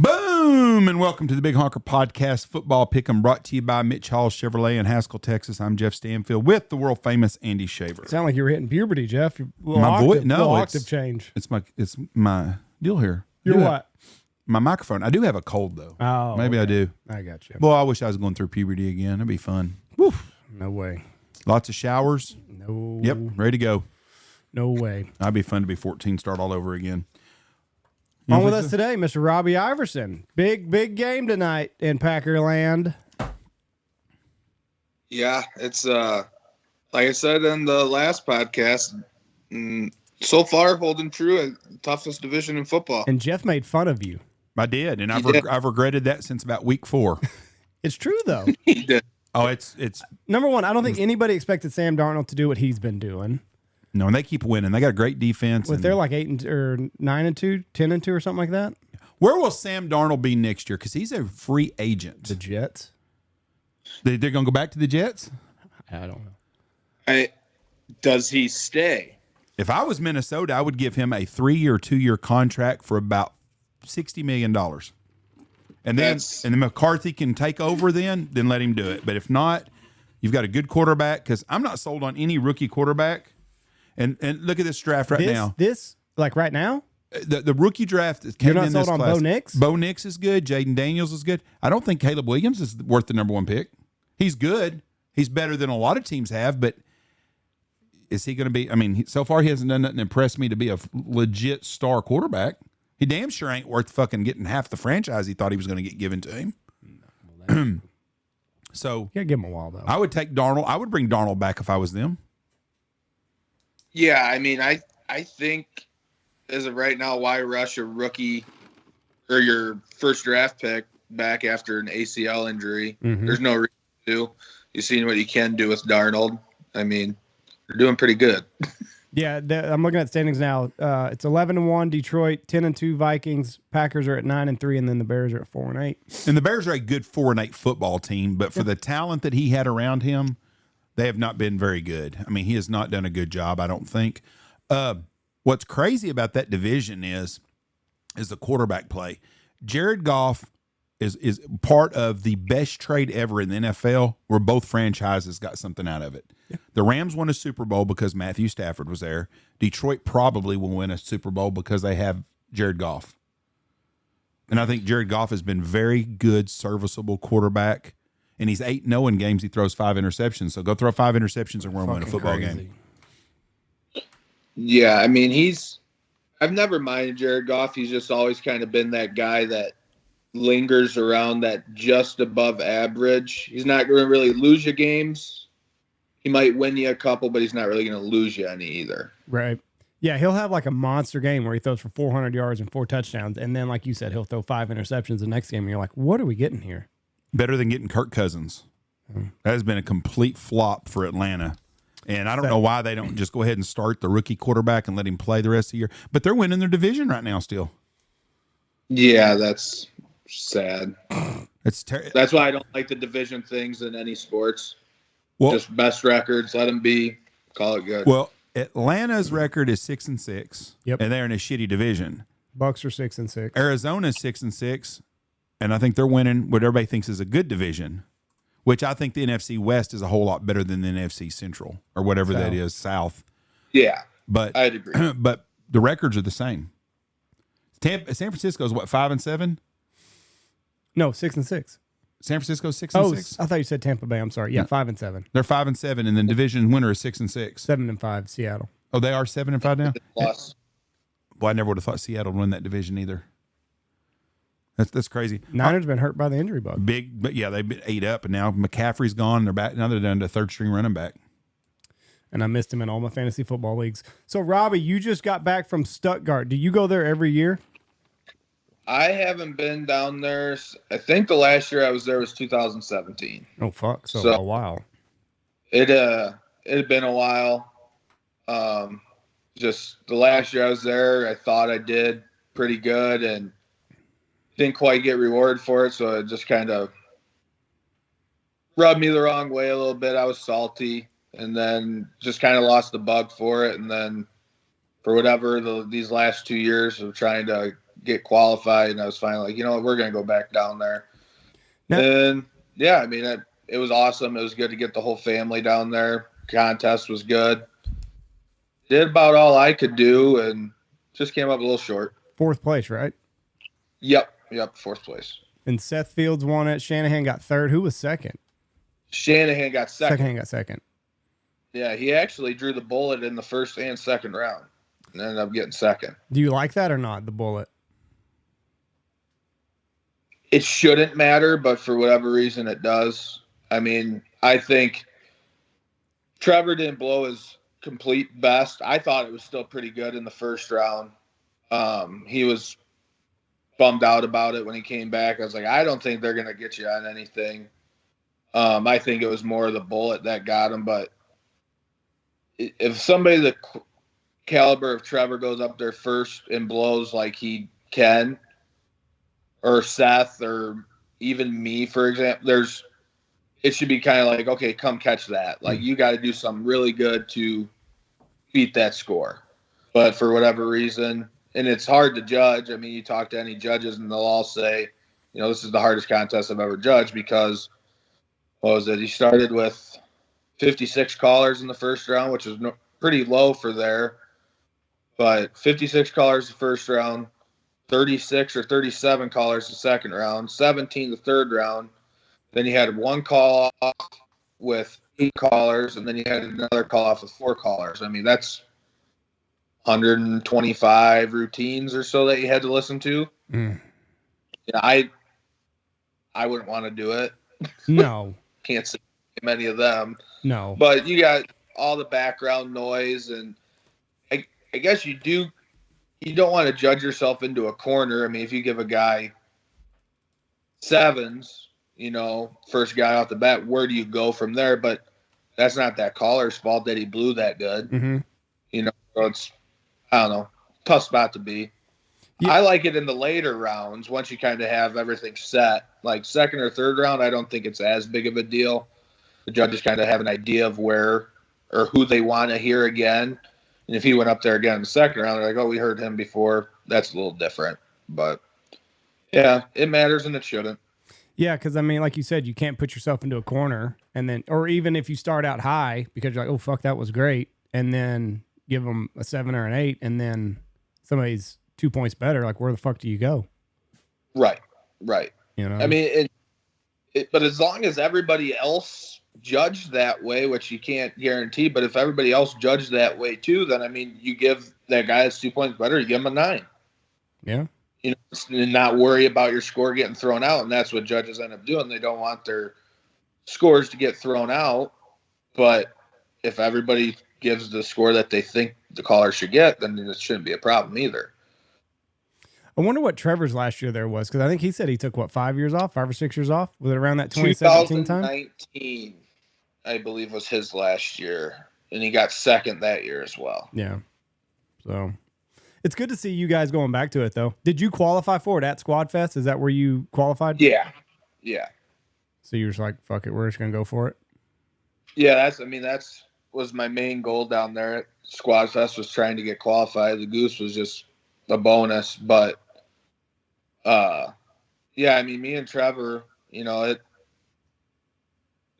Boom, and welcome to the Big Honker Podcast Football Pick'em, brought to you by Mitch Hall Chevrolet in Haskell, Texas. I'm Jeff Stanfield with the world famous Andy Shaver. Sound like you were hitting puberty, Jeff. Octave change. It's my deal here. You're what? My microphone. I do have a cold though. Oh, maybe okay. I do. I got you. Boy, I wish I was going through puberty again. That'd be fun. Woo. No way. Lots of showers. No. Yep, ready to go. No way. That'd be fun to be 14, start all over again. On with us today, Mr. Robbie Iverson. Big game tonight in Packerland. Yeah, it's like I said in the last podcast, so far holding true, toughest division in football. And Jeff made fun of you. I did, and I've regretted that since about week 4. It's true though. He did. Oh, it's number one. I don't think anybody expected Sam Darnold to do what he's been doing. no, and they keep winning. They got a great defense. They're like 9-2, 10-2, or something like that. Where will Sam Darnold be next year? Because he's a free agent. The Jets. They're going to go back to the Jets? I don't know. Does he stay? If I was Minnesota, I would give him a 3 or 2 year contract for about $60 million. And then McCarthy can take over then let him do it. But if not, you've got a good quarterback, because I'm not sold on any rookie quarterback. And look at this draft now. Like right now? The rookie draft that came You're not in this sold on class. Bo Nix? Bo Nix is good. Jaden Daniels is good. I don't think Caleb Williams is worth the number 1 pick. He's good. He's better than a lot of teams have, but is he going to be? I mean, so far he hasn't done nothing to impress me to be a legit star quarterback. He damn sure ain't worth fucking getting half the franchise he thought he was going to get given to him. So You got to give him a while, though. I would take Darnold. I would bring Darnold back if I was them. Yeah, I mean, I think as of right now, why rush a rookie or your first draft pick back after an ACL injury? Mm-hmm. There's no reason to. You've seen what you can do with Darnold. I mean, they're doing pretty good. Yeah, I'm looking at standings now. It's 11-1 Detroit, 10-2 Vikings. Packers are at 9-3, and then the Bears are at 4-8. And the Bears are a good 4-8 football team, but for the talent that he had around him, they have not been very good. I mean, he has not done a good job, I don't think. What's crazy about that division is the quarterback play. Jared Goff is part of the best trade ever in the NFL, where both franchises got something out of it. Yeah. The Rams won a Super Bowl because Matthew Stafford was there. Detroit probably will win a Super Bowl because they have Jared Goff. And I think Jared Goff has been very good, serviceable quarterback. And he's 8-0 in games. He throws 5 interceptions. So go throw 5 interceptions and we're going to win a football game. Yeah, I mean, I've never minded Jared Goff. He's just always kind of been that guy that lingers around that just above average. He's not going to really lose you games. He might win you a couple, but he's not really going to lose you any either. Right. Yeah, he'll have like a monster game where he throws for 400 yards and 4 touchdowns. And then, like you said, he'll throw 5 interceptions the next game. And you're like, what are we getting here? Better than getting Kirk Cousins. That has been a complete flop for Atlanta. And I don't know why they don't just go ahead and start the rookie quarterback and let him play the rest of the year. But they're winning their division right now still. Yeah, that's sad. That's why I don't like the division things in any sports. Well, just best records, let them be, call it good. Well, Atlanta's record is 6-6. Yep. And they're in a shitty division. Bucks are 6-6. Arizona's 6-6. And I think they're winning what everybody thinks is a good division, which I think the NFC West is a whole lot better than the NFC Central or whatever that is, South. Yeah, but I'd agree. But the records are the same. San Francisco is what, 5-7? No, 6-6. San Francisco's 6-6. Oh, I thought you said Tampa Bay. I'm sorry. Yeah, 5-7. They're 5-7, and then division winner is 6-6. 7-5, Seattle. Oh, they are 7-5 now. Loss. Well, I never would have thought Seattle would win that division either. That's crazy. Niners been hurt by the injury bug. Big, but yeah, they've been ate up, and now McCaffrey's gone. They're back. Now they're down to 3rd string running back. And I missed him in all my fantasy football leagues. So, Robbie, you just got back from Stuttgart. Do you go there every year? I haven't been down there. I think the last year I was there was 2017. Oh, fuck. So a while. It had been a while. Just the last year I was there, I thought I did pretty good and didn't quite get rewarded for it. So it just kind of rubbed me the wrong way a little bit. I was salty and then just kind of lost the bug for it. And then for whatever these last 2 years of trying to get qualified, and I was finally like, you know what, we're going to go back down there. Now, And yeah, I mean, it was awesome. It was good to get the whole family down there. Contest was good. Did about all I could do, and just came up a little short. 4th place, right? Yep, 4th place. And Seth Fields won it. Shanahan got 3rd. Who was 2nd? Shanahan got second. Shanahan got 2nd. Yeah, he actually drew the bullet in the 1st and 2nd round and ended up getting 2nd. Do you like that or not, the bullet? It shouldn't matter, but for whatever reason it does. I mean, I think Trevor didn't blow his complete best. I thought it was still pretty good in the 1st round. He was bummed out about it when he came back. I was like, I don't think they're going to get you on anything. I think it was more the bullet that got him, but if somebody the caliber of Trevor goes up there first and blows like he can, or Seth, or even me, for example, it should be kind of like, okay, come catch that. Like, you got to do something really good to beat that score. But for whatever reason, and it's hard to judge. I mean, you talk to any judges and they'll all say, you know, this is the hardest contest I've ever judged because, what was it? He started with 56 callers in the 1st round, which is pretty low for there. But 56 callers the 1st round, 36 or 37 callers the 2nd round, 17 the 3rd round. Then you had 1 call off with 8 callers, and then you had another call off with 4 callers. I mean, that's 125 routines or so that you had to listen to. Yeah, I wouldn't want to do it. No. Can't see many of them. No. But you got all the background noise, and I guess you don't want to judge yourself into a corner. I mean, if you give a guy 7s, you know, first guy off the bat, where do you go from there? But that's not that caller's fault that he blew that good. Mm-hmm. You know, so it's, I don't know, tough spot to be. Yeah. I like it in the later rounds once you kind of have everything set. Like 2nd or 3rd round, I don't think it's as big of a deal. The judges kind of have an idea of where or who they want to hear again. And if he went up there again in the 2nd round, they're like, oh, we heard him before. That's a little different. But, yeah, it matters and it shouldn't. Yeah, because, I mean, like you said, you can't put yourself into a corner. And then, or even if you start out high because you're like, oh, fuck, that was great. And then give them a 7 or an 8. And then somebody's 2 points better. Like, where the fuck do you go? Right. You know? I mean, but as long as everybody else judged that way, which you can't guarantee, but if everybody else judged that way too, then, I mean, you give that guy that's 2 points better, you give him a 9. Yeah. You know, and not worry about your score getting thrown out. And that's what judges end up doing. They don't want their scores to get thrown out. But if everybody gives the score that they think the caller should get, then it shouldn't be a problem either. I wonder what Trevor's last year there was, because I think he said he took, 5 years off, 5 or 6 years off? Was it around that 2017 time? 2019, I believe, was his last year. And he got 2nd that year as well. Yeah. So it's good to see you guys going back to it, though. Did you qualify for it at Squad Fest? Is that where you qualified? Yeah. So you're just like, fuck it, we're just going to go for it? Yeah, that's was my main goal down there at Squad Fest, was trying to get qualified. The Goose was just a bonus, but yeah, I mean, me and Trevor, you know,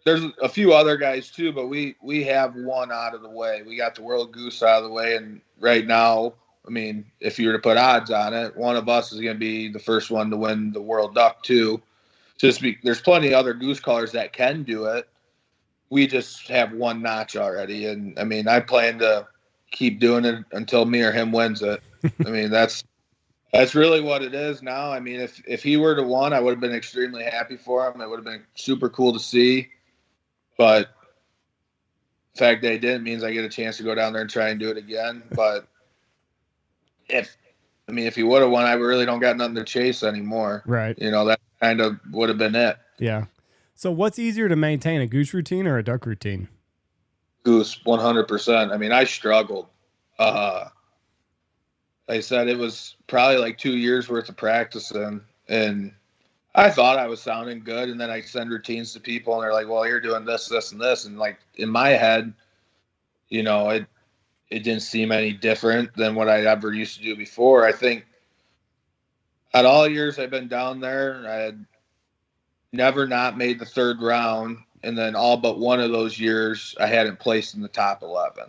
there's a few other guys too, but we have one out of the way. We got the World Goose out of the way, and right now, I mean, if you were to put odds on it, one of us is going to be the first one to win the World Duck too. There's plenty of other goose callers that can do it. We just have one notch already, and I mean, I plan to keep doing it until me or him wins it. I mean, that's really what it is now. I mean, if he were to win, I would have been extremely happy for him. It would have been super cool to see. But the fact that he didn't means I get a chance to go down there and try and do it again. But if he would have won, I really don't got nothing to chase anymore. Right. You know, that kind of would have been it. Yeah. So what's easier to maintain, a goose routine or a duck routine? Goose, 100%. I mean, I struggled. Like I said, it was probably like 2 years worth of practicing, and I thought I was sounding good. And then I send routines to people, and they're like, well, you're doing this, this, and this. And like in my head, you know, it didn't seem any different than what I ever used to do before. I think At all years I've been down there, I had never not made the third round, and then all but one of those years I hadn't placed in the top 11.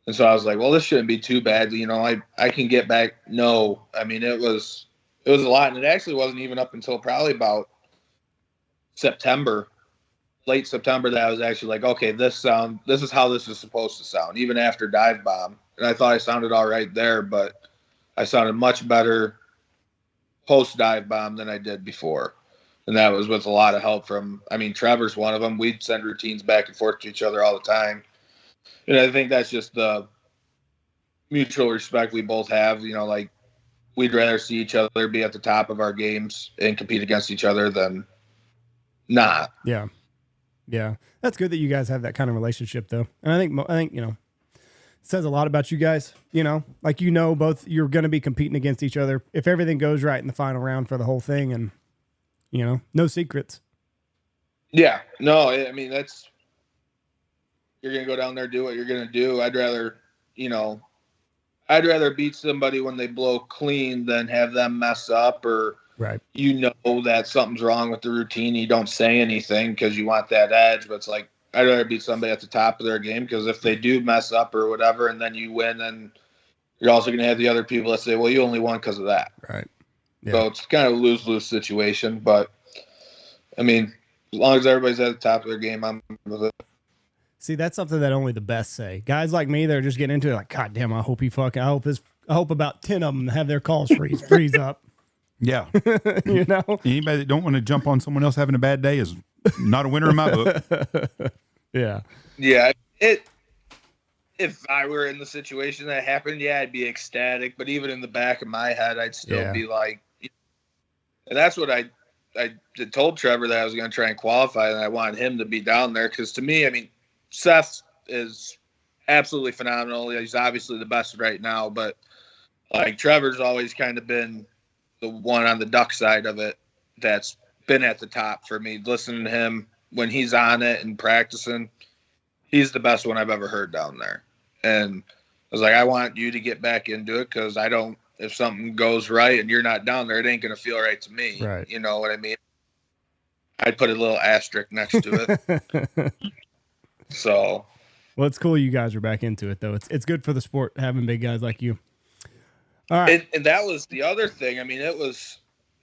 And so I was like, well, this shouldn't be too bad. I can get back. No, I mean, it was a lot. And it actually wasn't even up until probably about late September, that I was actually like, okay, this is how this is supposed to sound, even after dive bomb. And I thought I sounded all right there, but I sounded much better post dive bomb than I did before. And that was with a lot of help from, Trevor's one of them. We'd send routines back and forth to each other all the time. And I think that's just the mutual respect we both have. Like, we'd rather see each other be at the top of our games and compete against each other than not. Yeah. Yeah. That's good that you guys have that kind of relationship, though. And I think, it says a lot about you guys, like, both you're going to be competing against each other if everything goes right in the final round for the whole thing. And, no secrets. Yeah. No, that's, you're going to go down there, do what you're going to do. I'd rather beat somebody when they blow clean than have them mess up, or right. That something's wrong with the routine. You don't say anything because you want that edge, but it's like, I'd rather beat somebody at the top of their game, because if they do mess up or whatever and then you win, then you're also going to have the other people that say, well, you only won because of that. Right. Yeah. So it's kind of a lose-lose situation. But, as long as everybody's at the top of their game, I'm with it. See, that's something that only the best say. Guys like me, they're just getting into it like, God damn, I hope about 10 of them have their calls freeze up. Yeah. Anybody that don't want to jump on someone else having a bad day is not a winner in my book. Yeah. Yeah. If I were in the situation that happened, I'd be ecstatic. But even in the back of my head, I'd still be like, and that's what I told Trevor, that I was going to try and qualify, and I wanted him to be down there. Because to me, Seth is absolutely phenomenal. He's obviously the best right now, but like, Trevor's always kind of been the one on the duck side of it that's been at the top for me. Listening to him when he's on it and practicing, he's the best one I've ever heard down there. And I was like, I want you to get back into it, because if something goes right and you're not down there, it ain't going to feel right to me. Right. You know what I mean? I'd put a little asterisk next to it. So, well, it's cool you guys are back into it, though. It's good for the sport having big guys like you. All right. And that was the other thing.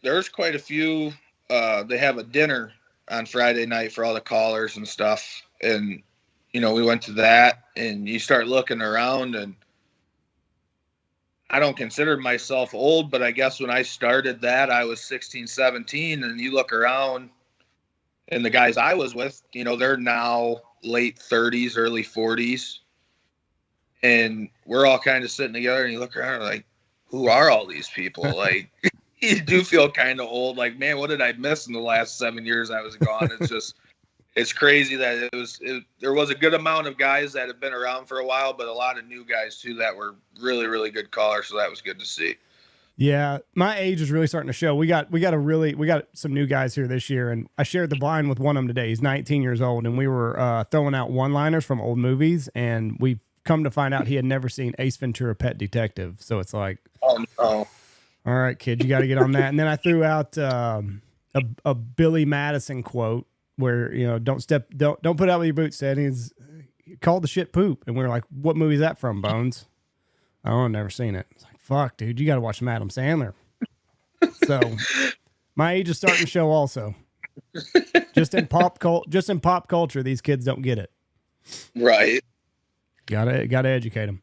There's quite a few. They have a dinner on Friday night for all the callers and stuff. And, we went to that, and you start looking around, and I don't consider myself old, but I guess when I started that, I was 16, 17, and you look around, and the guys I was with, they're now late 30s, early 40s, and we're all kind of sitting together, and you look around like, who are all these people? Like, you do feel kind of old. Like, man, what did I miss in the last 7 years I was gone? It's just, it's crazy that there was a good amount of guys that have been around for a while, but a lot of new guys too that were really, really good callers. So that was good to see. Yeah, my age is really starting to show. We got some new guys here this year, and I shared the blind with one of them today. He's 19 years old, and we were throwing out one-liners from old movies, and we come to find out he had never seen Ace Ventura: Pet Detective. So it's like, oh no, all right, kid, you got to get on that. And then I threw out a Billy Madison quote where, don't put out with your boots, said he's called the shit poop. And we were like, what movie is that from, Bones? Oh, I've never seen it. It's like, fuck, dude, you got to watch some Adam Sandler. So my age is starting to show also. Just in pop culture, these kids don't get it. Right. Gotta educate them.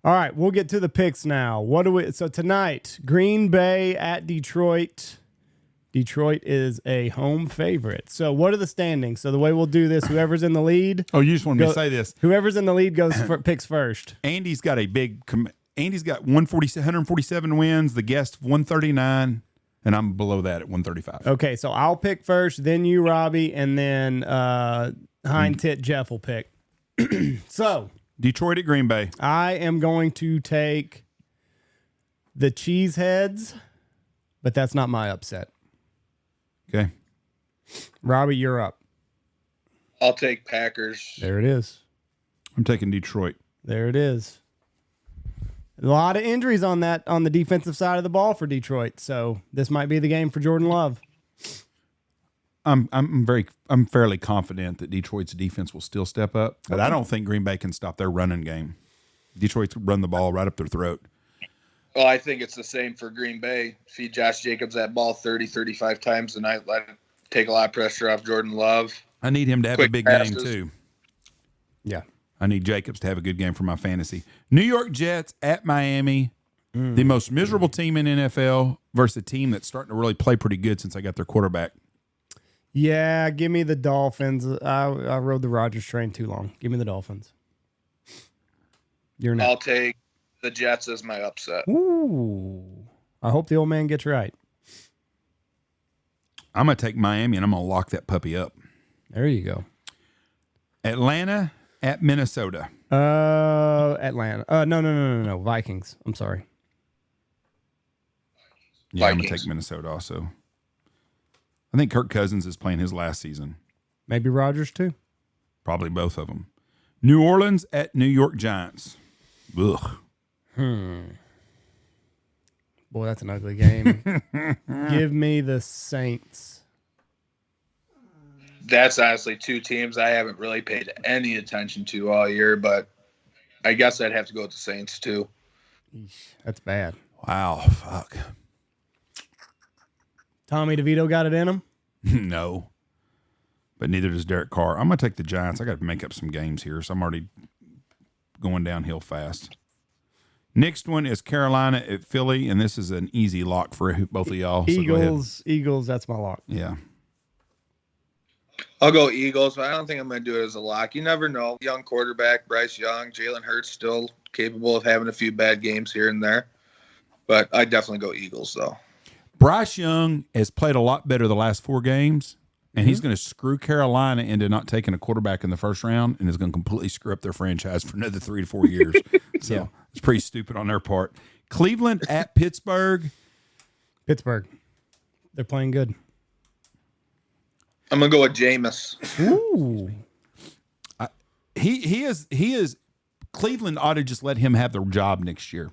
All right, we'll get to the picks now. So tonight, Green Bay at Detroit. Detroit is a home favorite. So what are the standings? So the way we'll do this, whoever's in the lead. Oh, you just want me to say this. Whoever's in the lead picks first. Andy's got 147 wins, the guest 139, and I'm below that at 135. Okay, so I'll pick first, then you, Robbie, and then Hind Tit Jeff will pick. So Detroit at Green Bay. I am going to take the Cheeseheads, but that's not my upset. Okay. Robbie, you're up. I'll take Packers. There it is. I'm taking Detroit. There it is. A lot of injuries on the defensive side of the ball for Detroit. So this might be the game for Jordan Love. I'm fairly confident that Detroit's defense will still step up, but I don't think Green Bay can stop their running game. Detroit's run the ball right up their throat. Well, I think it's the same for Green Bay. Feed Josh Jacobs that ball 30, 35 times a night. Let him take a lot of pressure off Jordan Love. I need him to have a big game too. Yeah. I need Jacobs to have a good game for my fantasy. New York Jets at Miami, the most miserable team in NFL versus a team that's starting to really play pretty good since I got their quarterback. Yeah, give me the Dolphins. I rode the Rodgers train too long. Give me the Dolphins. You're next. I'll take the Jets as my upset. Ooh. I hope the old man gets right. I'm going to take Miami, and I'm going to lock that puppy up. There you go. Atlanta at Minnesota. Atlanta. No. Vikings. I'm sorry. Yeah, Vikings. I'm going to take Minnesota also. I think Kirk Cousins is playing his last season. Maybe Rodgers too. Probably both of them. New Orleans at New York Giants. Ugh. Boy, that's an ugly game. Give me the Saints. That's honestly two teams I haven't really paid any attention to all year, but I guess I'd have to go with the Saints too. Eesh, that's bad. Wow. Fuck. Tommy DeVito got it in him? No. But neither does Derek Carr. I'm going to take the Giants. I got to make up some games here, so I'm already going downhill fast. Next one is Carolina at Philly, and this is an easy lock for both of y'all. So Eagles, that's my lock. Yeah. I'll go Eagles, but I don't think I'm going to do it as a lock. You never know. Young quarterback, Bryce Young, Jalen Hurts still capable of having a few bad games here and there. But I definitely go Eagles, though. Bryce Young has played a lot better the last 4 games, and he's going to screw Carolina into not taking a quarterback in the first round, and is going to completely screw up their franchise for another 3 to 4 years. So Yeah. it's pretty stupid on their part. Cleveland at Pittsburgh. Pittsburgh. They're playing good. I'm going to go with Jameis. Ooh. He is Cleveland ought to just let him have the job next year.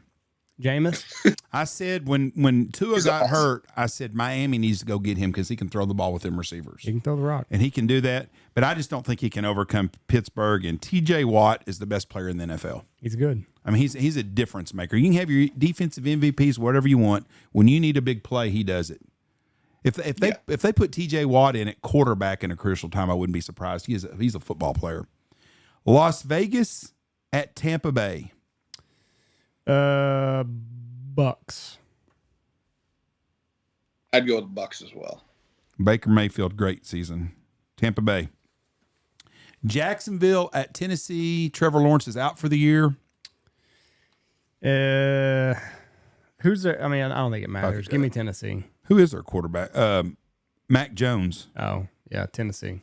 Jameis? I said when Tua got hurt, I said Miami needs to go get him because he can throw the ball with them receivers. He can throw the rock. And he can do that. But I just don't think he can overcome Pittsburgh. And TJ Watt is the best player in the NFL. He's good. I mean, he's a difference maker. You can have your defensive MVPs, whatever you want. When you need a big play, he does it. If they put TJ Watt in at quarterback in a crucial time, I wouldn't be surprised. He's a football player. Las Vegas at Tampa Bay. Bucks. I'd go with the Bucks as well. Baker Mayfield, great season. Tampa Bay. Jacksonville at Tennessee. Trevor Lawrence is out for the year. Who's there? I mean, I don't think it matters. Give me Tennessee. Who is their quarterback? Mac Jones. Oh, yeah, Tennessee.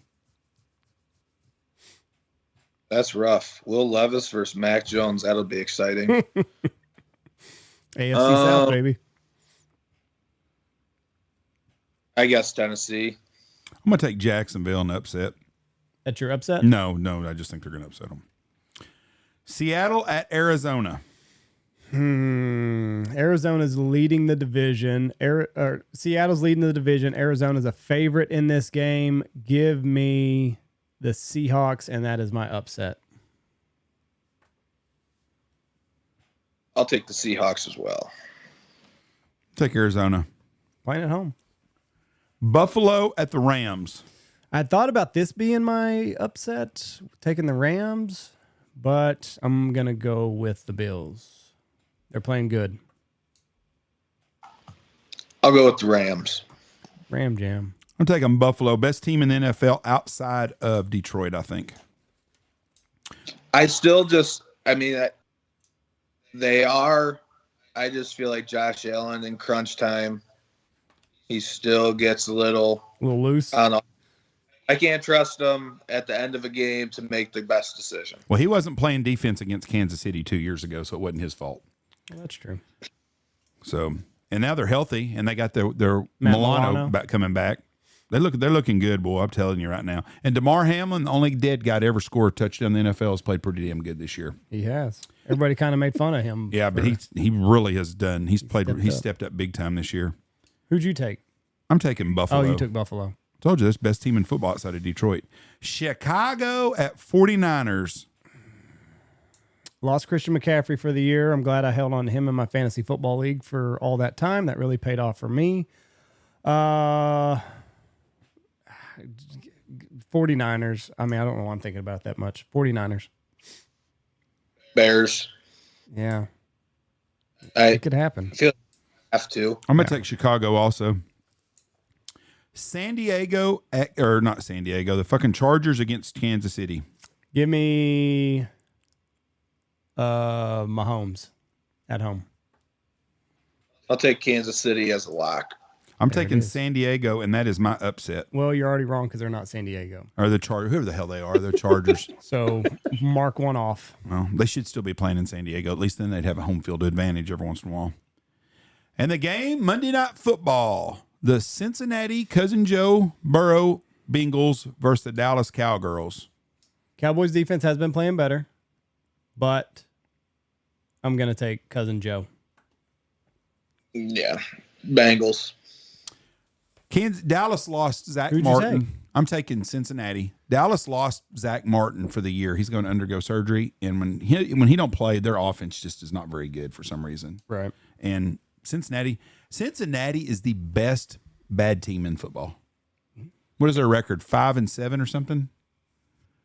That's rough. Will Levis versus Mac Jones. That'll be exciting. AFC South, baby. I guess Tennessee. I'm going to take Jacksonville in the upset. That's your upset? No, I just think they're going to upset them. Seattle at Arizona. Arizona's leading the division. Seattle's leading the division. Arizona's a favorite in this game. Give me the Seahawks, and that is my upset. I'll take the Seahawks as well. Take Arizona. Playing at home. Buffalo at the Rams. I thought about this being my upset, taking the Rams, but I'm going to go with the Bills. They're playing good. I'll go with the Rams. Ram Jam. I'm taking Buffalo. Best team in the NFL outside of Detroit, I think. I still just, I mean, they are. I just feel like Josh Allen in crunch time, he still gets a little loose. I don't know. I can't trust him at the end of a game to make the best decision. Well, he wasn't playing defense against Kansas City 2 years ago, so it wasn't his fault. Well, that's true. So, and now they're healthy, and they got their Matt Milano coming back. They're looking good, boy. I'm telling you right now. And DeMar Hamlin, the only dead guy to ever score a touchdown in the NFL, has played pretty damn good this year. He has. Everybody kind of made fun of him. Yeah, but he really has done. He's stepped up big time this year. Who'd you take? I'm taking Buffalo. Oh, you took Buffalo. Told you, this best team in football outside of Detroit. Chicago at 49ers. Lost Christian McCaffrey for the year. I'm glad I held on to him in my fantasy football league for all that time. That really paid off for me. 49ers. I mean, I don't know why I'm thinking about it that much. 49ers. Bears. Yeah. It could happen. I feel like I have to. I'm going to take Chicago also. San Diego, not San Diego, the fucking Chargers against Kansas City. Give me Mahomes at home. I'll take Kansas City as a lock. I'm taking San Diego, and that is my upset. Well, you're already wrong because they're not San Diego. Or the Chargers, whoever the hell they are, they're Chargers. So mark one off. Well, they should still be playing in San Diego. At least then they'd have a home field advantage every once in a while. And the game, Monday Night Football. The Cincinnati Cousin Joe Burrow Bengals versus the Dallas Cowgirls. Cowboys defense has been playing better, but I'm going to take Cousin Joe. Yeah. Bengals. Dallas lost Zach Who'd you Martin. take? I'm taking Cincinnati. Dallas lost Zach Martin for the year. He's going to undergo surgery, and when he don't play, their offense just is not very good for some reason. Right. And Cincinnati is the best bad team in football. What is their record? 5-7 or something?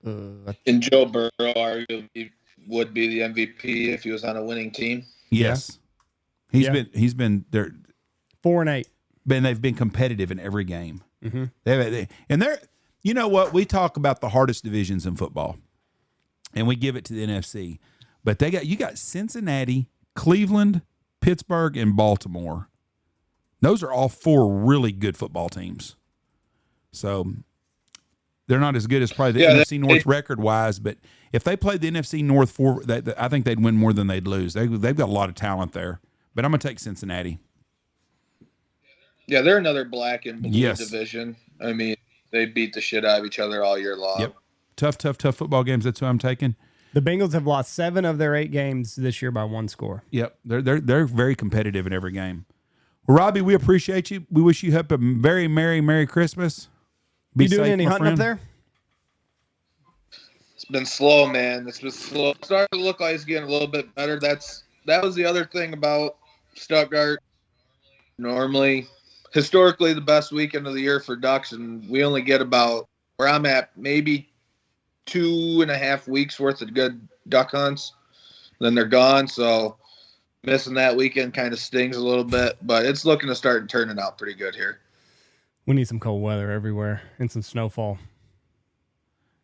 And Joe Burrow arguably would be the MVP if he was on a winning team. Yes. He's been there 4-8. They've been competitive in every game. Mm-hmm. They're you know what? We talk about the hardest divisions in football, and we give it to the NFC. But you got Cincinnati, Cleveland, Pittsburgh, and Baltimore. Those are all four really good football teams. So they're not as good as probably the NFC North record-wise, but if they played the NFC North I think they'd win more than they'd lose. They've got a lot of talent there. But I'm going to take Cincinnati. Yeah, they're another black and blue division. I mean, they beat the shit out of each other all year long. Yep. Tough football games. That's who I'm taking. The Bengals have lost 7 of their 8 games this year by 1 score. Yep. They're very competitive in every game. Well, Robbie, we appreciate you. We wish you a very Merry Christmas. You doing any hunting up there? It's been slow, man. It's been slow. It's starting to look like it's getting a little bit better. That was the other thing about Stuttgart. Historically, the best weekend of the year for ducks, and we only get about, where I'm at, maybe 2.5 weeks worth of good duck hunts. Then they're gone, so missing that weekend kind of stings a little bit, but it's looking to start turning out pretty good here. We need some cold weather everywhere and some snowfall.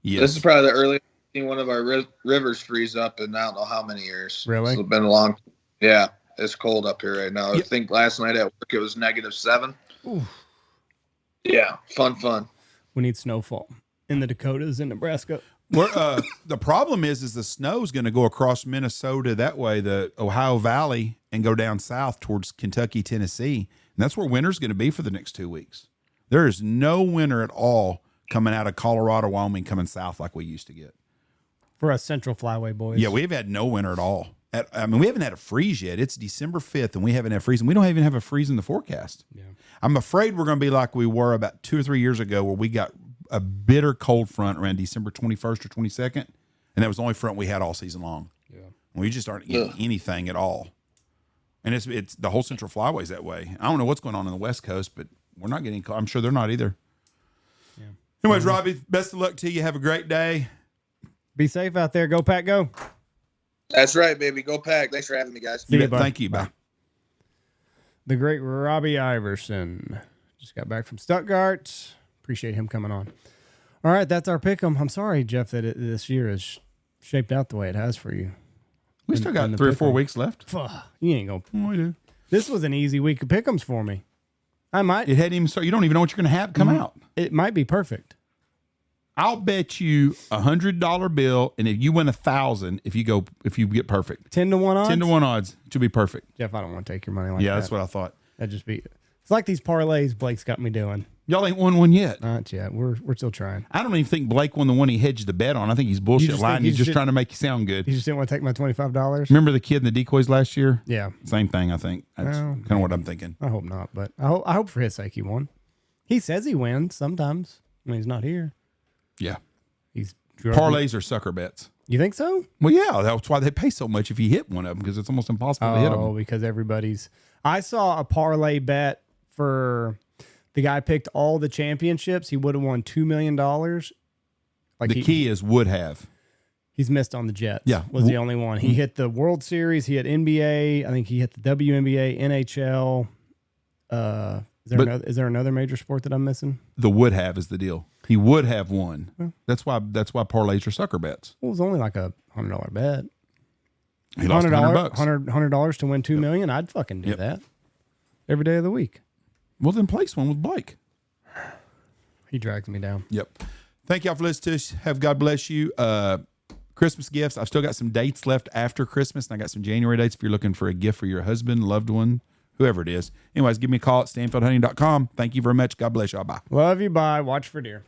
Yes. This is probably the earliest one of our rivers freeze up in I don't know how many years. Really? So it's been a long. Yeah, it's cold up here right now. I think last night at work it was -7. Ooh. Yeah, fun. We need snowfall in the Dakotas and Nebraska. The problem is the snow is going to go across Minnesota that way, the Ohio Valley, and go down south towards Kentucky, Tennessee. And that's where winter's going to be for the next 2 weeks. There is no winter at all coming out of Colorado, Wyoming, coming south like we used to get. For us Central Flyway boys. Yeah, we've had no winter at all. We haven't had a freeze yet. It's December 5th, and we haven't had freeze. And we don't even have a freeze in the forecast. Yeah. I'm afraid we're going to be like we were about 2 or 3 years ago where we got a bitter cold front around December 21st or 22nd, and that was the only front we had all season long. Yeah. We just aren't getting anything at all. And it's the whole Central Flyway's that way. I don't know what's going on the West Coast, but we're not getting cold. I'm sure they're not either. Yeah. Anyways, Robbie, best of luck to you. Have a great day. Be safe out there. Go Pack, go. That's right, baby. Go Pack. Thanks for having me, guys. Thank you. Bye. The great Robbie Iverson just got back from Stuttgart. Appreciate him coming on. All right, that's our pick 'em. I'm sorry, Jeff, that this year is shaped out the way it has for you. We still got 3 or 4 weeks left. You ain't gonna. We do. This was an easy week of pick 'ems for me. I might. It hadn't even started. You don't even know what you're going to have come out. It might be perfect. I'll bet you $100 bill, and if you win 1,000, if you get perfect, 10-1 odds. 10-1 odds, it should be perfect. Jeff, I don't want to take your money like that. Yeah, that's what I thought. That'd just be. It's like these parlays Blake's got me doing. Y'all ain't won one yet. Not yet. We're still trying. I don't even think Blake won the one he hedged the bet on. I think he's bullshit just lying. think He's he's just just- trying to make you sound good. You just didn't want to take my $25? Remember the kid in the decoys last year? Yeah. Same thing, I think. That's Well, kind of what I'm thinking. I hope not, but I hope for his sake he won. He says he wins sometimes when he's not here. Yeah. He's Parlays are sucker bets. You think so? Well, yeah, that's why they pay so much if you hit one of them, because it's almost impossible to hit them. Oh, because everybody's. I saw a parlay bet for the guy picked all the championships. He would have won $2 million. Like The key is would have. He's missed on the Jets. Yeah. Was the only one. He hit the World Series. He hit NBA. I think he hit the WNBA, NHL. Is there another major sport that I'm missing? The would have is the deal. He would have won. That's why parlays are sucker bets. Well, it was only like a $100 bet. He lost $100. $100 to win $2 million. I'd fucking do that every day of the week. Well, then place one with Blake. He drags me down. Yep. Thank y'all for listening to us. Have God bless you. Christmas gifts. I've still got some dates left after Christmas, and I got some January dates if you're looking for a gift for your husband, loved one, whoever it is. Anyways, give me a call at stanfieldhunting.com. Thank you very much. God bless y'all. Bye. Love you. Bye. Watch for deer.